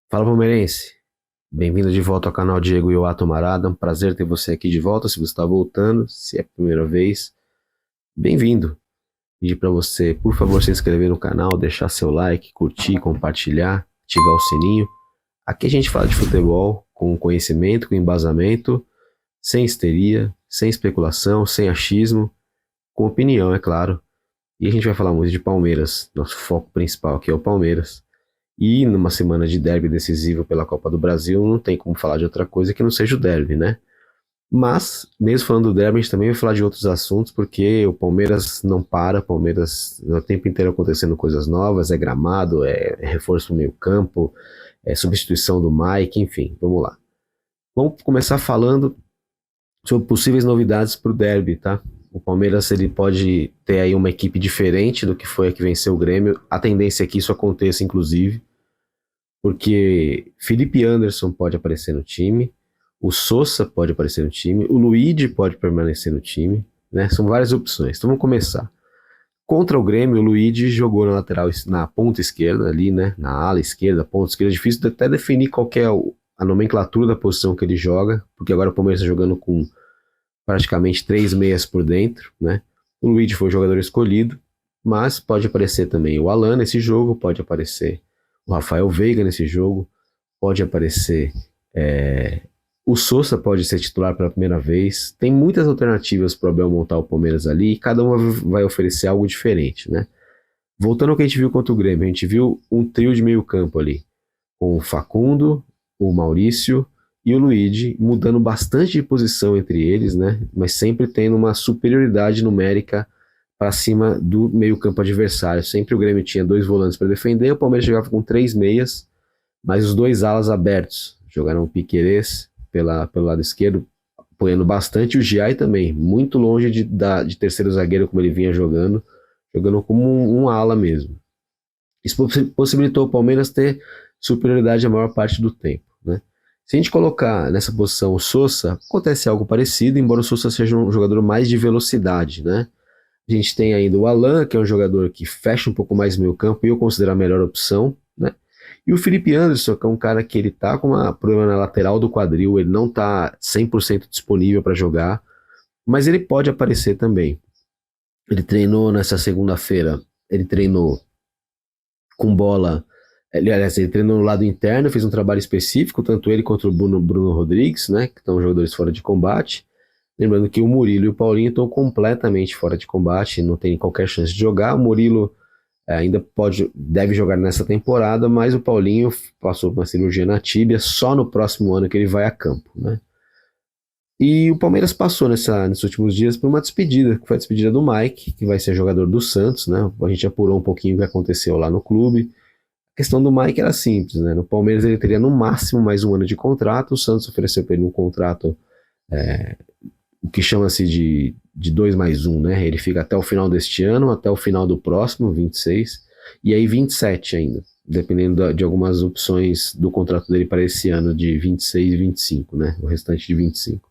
Fala, palmeirense. Bem-vindo de volta ao canal Diego Iwato Marada. Um prazer ter você aqui de volta. Se você está voltando, se é a primeira vez, bem-vindo. Pedir para você, por favor, se inscrever no canal, deixar seu like, curtir, compartilhar, ativar o sininho. Aqui a gente fala de futebol com conhecimento, com embasamento, sem histeria, sem especulação, sem achismo, com opinião, é claro. E a gente vai falar muito de Palmeiras. Nosso foco principal aqui é o Palmeiras. E numa semana de derby decisivo pela Copa do Brasil, não tem como falar de outra coisa que não seja o derby, né? Mas, mesmo falando do derby, a gente também vai falar de outros assuntos, porque o Palmeiras não para, o Palmeiras o tempo inteiro acontecendo coisas novas, é gramado, é reforço no meio campo, é substituição do Mike, enfim, vamos lá. Vamos começar falando sobre possíveis novidades para o derby, tá? O Palmeiras ele pode ter aí uma equipe diferente do que foi a que venceu o Grêmio, a tendência é que isso aconteça, inclusive, porque Felipe Anderson pode aparecer no time, o Sousa pode aparecer no time, o Luigi pode permanecer no time, né? São várias opções. Então vamos começar. Contra o Grêmio, o Luigi jogou na lateral, na ponta esquerda ali, né? Na ala esquerda, ponta esquerda. Difícil de até definir qual que é a nomenclatura da posição que ele joga, porque agora o Palmeiras está jogando com praticamente três meias por dentro, né? O Luigi foi o jogador escolhido, mas pode aparecer também o Alan nesse jogo, pode aparecer o Rafael Veiga nesse jogo, pode aparecer o Sousa pode ser titular pela primeira vez. Tem muitas alternativas para o Abel montar o Palmeiras ali e cada uma vai oferecer algo diferente, né? Voltando ao que a gente viu contra o Grêmio, a gente viu um trio de meio campo ali, com o Facundo, o Maurício e o Luigi, mudando bastante de posição entre eles, né? Mas sempre tendo uma superioridade numérica para cima do meio-campo adversário. Sempre o Grêmio tinha dois volantes para defender, o Palmeiras jogava com três meias, mas os dois alas abertos. Jogaram o Piquerez pelo lado esquerdo, apoiando bastante, e o Giai também, muito longe de terceiro zagueiro como ele vinha jogando, jogando como um ala mesmo. Isso possibilitou o Palmeiras ter superioridade a maior parte do tempo, né? Se a gente colocar nessa posição o Sousa, acontece algo parecido, embora o Sousa seja um jogador mais de velocidade, né? A gente tem ainda o Alan, que é um jogador que fecha um pouco mais o meio campo e eu considero a melhor opção, né? E o Felipe Anderson, que é um cara que ele tá com um problema na lateral do quadril, ele não tá 100% disponível para jogar, mas ele pode aparecer também. Ele treinou nessa segunda-feira, ele treinou com bola, aliás, ele treinou no lado interno, fez um trabalho específico, tanto ele quanto o Bruno Rodrigues, né, que estão jogadores fora de combate. Lembrando que o Murilo e o Paulinho estão completamente fora de combate, não tem qualquer chance de jogar. O Murilo ainda deve jogar nessa temporada, mas o Paulinho passou por uma cirurgia na tíbia, só no próximo ano que ele vai a campo, né? E o Palmeiras passou nesses últimos dias por uma despedida, que foi a despedida do Mike, que vai ser jogador do Santos, né? A gente apurou um pouquinho o que aconteceu lá no clube. A questão do Mike era simples, né? No Palmeiras ele teria no máximo mais um ano de contrato, o Santos ofereceu para ele um contrato, o que chama-se de 2 mais um, né? Ele fica até o final deste ano, até o final do próximo, 26, e aí 27 ainda, dependendo de algumas opções do contrato dele para esse ano, de 26 e 25, né? O restante de 25.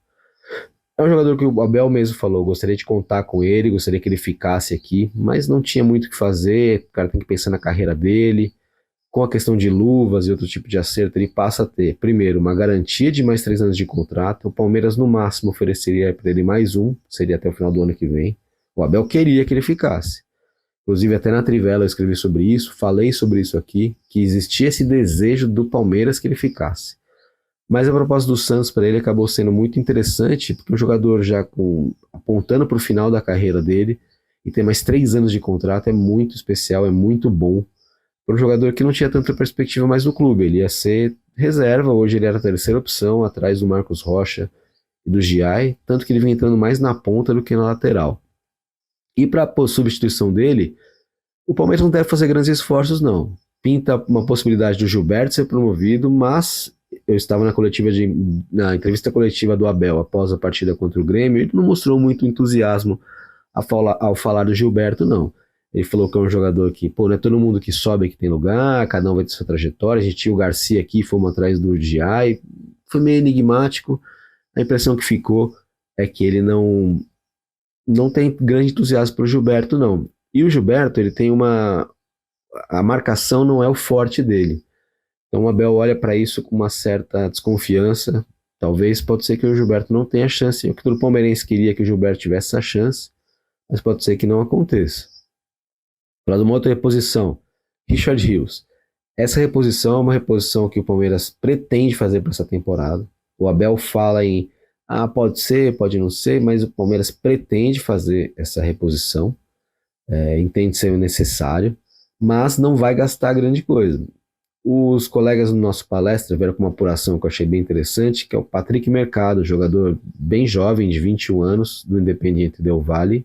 É um jogador que o Abel mesmo falou, gostaria de contar com ele, gostaria que ele ficasse aqui, mas não tinha muito o que fazer, o cara tem que pensar na carreira dele. Com a questão de luvas e outro tipo de acerto, ele passa a ter, primeiro, uma garantia de mais 3 anos de contrato. O Palmeiras, no máximo, ofereceria para ele mais um, seria até o final do ano que vem. O Abel queria que ele ficasse. Inclusive, até na Trivela eu escrevi sobre isso, falei sobre isso aqui, que existia esse desejo do Palmeiras que ele ficasse. Mas a proposta do Santos para ele acabou sendo muito interessante, porque o jogador já apontando para o final da carreira dele e ter mais 3 anos de contrato é muito especial, é muito bom para um jogador que não tinha tanta perspectiva mais no clube. Ele ia ser reserva, hoje ele era a terceira opção, atrás do Marcos Rocha e do Giai, tanto que ele vinha entrando mais na ponta do que na lateral. E para a substituição dele, o Palmeiras não deve fazer grandes esforços, não. Pinta uma possibilidade do Gilberto ser promovido, mas eu estava na entrevista coletiva do Abel após a partida contra o Grêmio, ele não mostrou muito entusiasmo ao falar do Gilberto, não. Ele falou que é um jogador que, pô, não é todo mundo que sobe que tem lugar, cada um vai ter sua trajetória. A gente tinha o Garcia aqui, fomos atrás do Giai, foi meio enigmático. A impressão que ficou é que ele não tem grande entusiasmo para o Gilberto, não. E o Gilberto, ele tem a marcação não é o forte dele. Então o Abel olha para isso com uma certa desconfiança. Talvez pode ser que o Gilberto não tenha chance. O que todo palmeirense queria que o Gilberto tivesse essa chance, mas pode ser que não aconteça. Para uma outra reposição, Richard Rios. Essa reposição é uma reposição que o Palmeiras pretende fazer para essa temporada. O Abel fala em pode ser, pode não ser, mas o Palmeiras pretende fazer essa reposição, entende ser necessário, mas não vai gastar grande coisa. Os colegas do nosso palestra vieram com uma apuração que eu achei bem interessante, que é o Patrick Mercado, jogador bem jovem, de 21 anos, do Independiente Del Valle.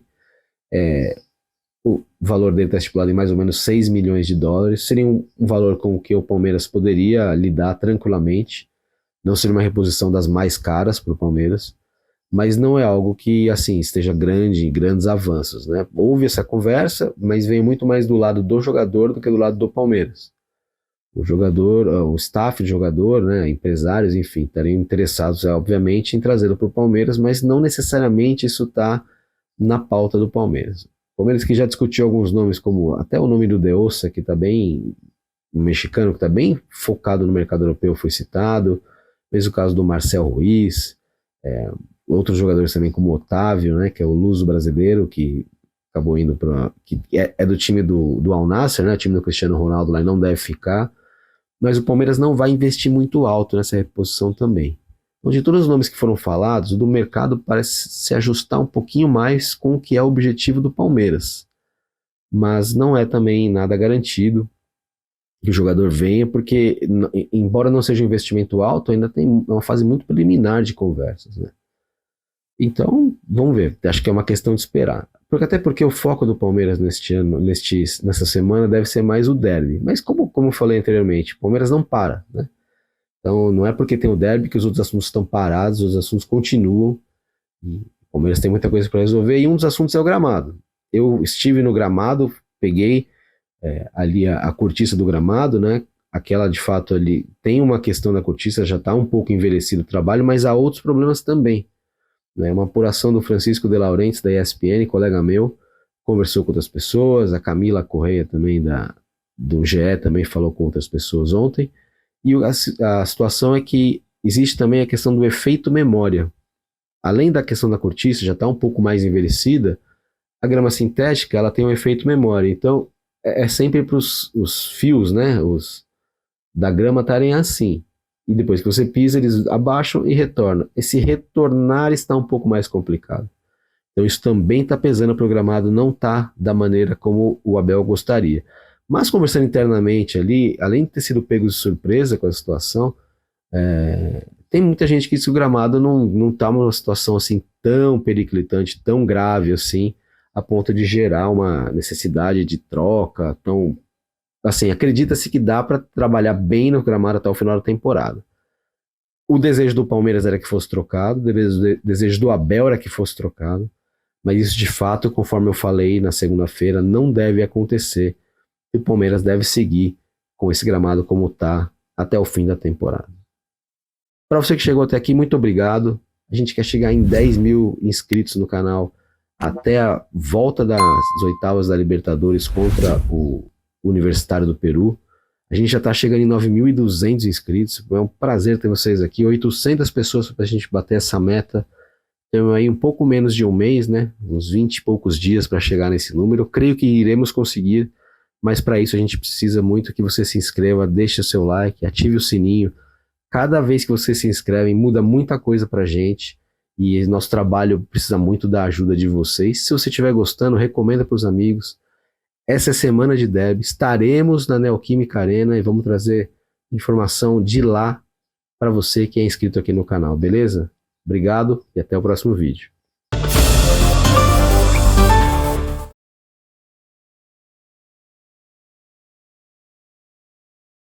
O valor dele está estipulado em mais ou menos 6 milhões de dólares. Seria um valor com o que o Palmeiras poderia lidar tranquilamente. Não seria uma reposição das mais caras para o Palmeiras, mas não é algo que assim esteja grandes avanços, né? Houve essa conversa, mas veio muito mais do lado do jogador do que do lado do Palmeiras. O jogador, o staff de jogador, né, empresários, enfim, estariam interessados, obviamente, em trazê-lo para o Palmeiras, mas não necessariamente isso está na pauta do Palmeiras. O Palmeiras que já discutiu alguns nomes, como até o nome do De Ossa, que está bem, um mexicano que está bem focado no mercado europeu, foi citado, mesmo o caso do Marcel Ruiz, outros jogadores também como o Otávio, né, que é o luso brasileiro, que acabou indo para, que é do time do Al Nassr, né, o time do Cristiano Ronaldo lá, e não deve ficar. Mas o Palmeiras não vai investir muito alto nessa reposição também. Então, de todos os nomes que foram falados, o do mercado parece se ajustar um pouquinho mais com o que é o objetivo do Palmeiras. Mas não é também nada garantido que o jogador venha, porque, embora não seja um investimento alto, ainda tem uma fase muito preliminar de conversas, né? Então, vamos ver. Acho que é uma questão de esperar. Até porque o foco do Palmeiras neste ano, nessa semana, deve ser mais o derby. Mas como eu falei anteriormente, o Palmeiras não para, né? Então não é porque tem o derby que os outros assuntos estão parados, os assuntos continuam. O Palmeiras tem muita coisa para resolver e um dos assuntos é o gramado. Eu estive no gramado, peguei ali a cortiça do gramado, né? Aquela de fato ali tem uma questão da cortiça, já está um pouco envelhecido o trabalho, mas há outros problemas também. Uma apuração do Francisco de Laurentiis, da ESPN, colega meu, conversou com outras pessoas, a Camila Correia também do GE também falou com outras pessoas ontem, e a situação é que existe também a questão do efeito memória. Além da questão da cortiça, já está um pouco mais envelhecida, a grama sintética ela tem um efeito memória, então é sempre para os fios, né, da grama estarem assim. E depois que você pisa, eles abaixam e retornam. Esse retornar está um pouco mais complicado. Então isso também está pesando, o programado não está da maneira como o Abel gostaria. Mas conversando internamente ali, além de ter sido pego de surpresa com a situação, tem muita gente que diz que o gramado não está numa situação assim tão periclitante, tão grave assim, a ponto de gerar uma necessidade de troca, tão... Assim, acredita-se que dá para trabalhar bem no gramado até o final da temporada. O desejo do Palmeiras era que fosse trocado, o desejo do Abel era que fosse trocado, mas isso de fato, conforme eu falei na segunda-feira, não deve acontecer. E o Palmeiras deve seguir com esse gramado como está até o fim da temporada. Para você que chegou até aqui, muito obrigado. A gente quer chegar em 10 mil inscritos no canal até a volta das oitavas da Libertadores contra o Universitário do Peru. A gente já está chegando em 9.200 inscritos. É um prazer ter vocês aqui. 800 pessoas para a gente bater essa meta. Temos aí um pouco menos de um mês, né? Uns 20 e poucos dias para chegar nesse número. Eu creio que iremos conseguir, mas para isso a gente precisa muito que você se inscreva, deixe o seu like, ative o sininho. Cada vez que você se inscreve, muda muita coisa para a gente. E nosso trabalho precisa muito da ajuda de vocês. Se você estiver gostando, recomenda para os amigos. Essa é semana de derby, estaremos na Neoquímica Arena e vamos trazer informação de lá para você que é inscrito aqui no canal, beleza? Obrigado e até o próximo vídeo.